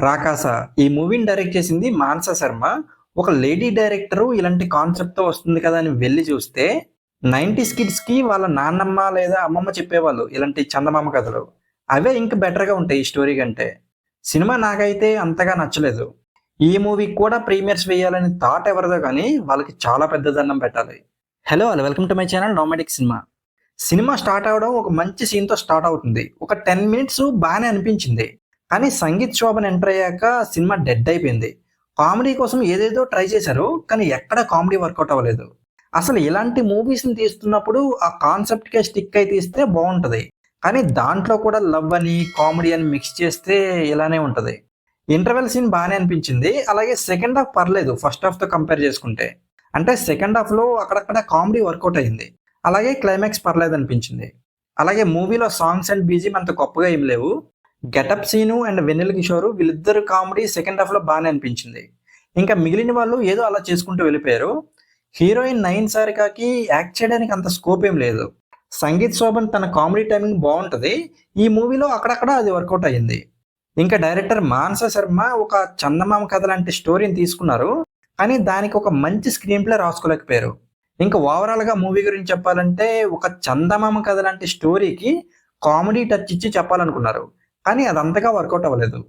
రాకాస ఈ మూవీని డైరెక్ట్ చేసింది మానస శర్మ. ఒక లేడీ డైరెక్టర్ ఇలాంటి కాన్సెప్ట్ తో వస్తుంది కదా అని వెళ్ళి చూస్తే 90s కిడ్స్ కి వాళ్ళ నాన్నమ్మ లేదా అమ్మమ్మ చెప్పేవాళ్ళు ఇలాంటి చందమామ కథలు. అవే ఇంకా బెటర్ గా ఉంటాయి ఈ స్టోరీ కంటే. సినిమా నాకైతే అంతగా నచ్చలేదు. ఈ మూవీ కూడా ప్రీమియర్స్ వేయాలని థాట్ ఎవరిదో కానీ వాళ్ళకి చాలా పెద్ద దండం పెట్టాలి. Hello all, welcome to my channel Nomatic cinema. Cinema start అవడం ఒక మంచి సీన్ తో స్టార్ట్ అవుతుంది. ఒక 10 మినిట్స్ బాగానే అనిపించింది. కానీ సంగీత్ శోభన్ ఎంటర్ అయ్యాక సినిమా డెడ్ అయిపోయింది. కామెడీ కోసం ఏదేదో ట్రై చేశారు, కానీ ఎక్కడ కామెడీ వర్కౌట్ అవ్వలేదు. అసలు ఇలాంటి మూవీస్ని తీస్తున్నప్పుడు ఆ కాన్సెప్ట్కే స్టిక్ అయి తీస్తే బాగుంటుంది. కానీ దాంట్లో కూడా లవ్ అని కామెడీ అని మిక్స్ చేస్తే ఇలానే ఉంటుంది. ఇంటర్వెల్ సీన్ బాగానే అనిపించింది. అలాగే సెకండ్ హాఫ్ పర్లేదు ఫస్ట్ హాఫ్తో కంపేర్ చేసుకుంటే. అంటే సెకండ్ హాఫ్లో అక్కడక్కడ కామెడీ వర్కౌట్ అయింది. అలాగే క్లైమాక్స్ పర్లేదు అనిపించింది. అలాగే మూవీలో సాంగ్స్ అండ్ బీజిఎం అంత గొప్పగా ఏం లేవు. గెటప్ సీను అండ్ వెన్నెల కిషోర్ వీళ్ళిద్దరు కామెడీ సెకండ్ హాఫ్లో బాగానే అనిపించింది. ఇంకా మిగిలిన వాళ్ళు ఏదో అలా చేసుకుంటూ వెళ్ళిపోయారు. హీరోయిన్ నయన్ సారికాకి యాక్ట్ చేయడానికి అంత స్కోప్ ఏం లేదు. సంగీత్ శోభన్ తన కామెడీ టైమింగ్ బాగుంటుంది. ఈ మూవీలో అక్కడక్కడ అది వర్కౌట్ అయ్యింది. ఇంకా డైరెక్టర్ మానస శర్మ ఒక చందమామ కథ లాంటి స్టోరీని తీసుకున్నారు, కానీ దానికి ఒక మంచి స్క్రీన్ ప్లే రాసుకోలేకపోయారు. ఇంకా ఓవరాల్గా మూవీ గురించి చెప్పాలంటే ఒక చందమామ కథ లాంటి స్టోరీకి కామెడీ టచ్ ఇచ్చి చెప్పాలనుకున్నారు, కానీ అదంతగా వర్కౌట్ అవ్వలేదు.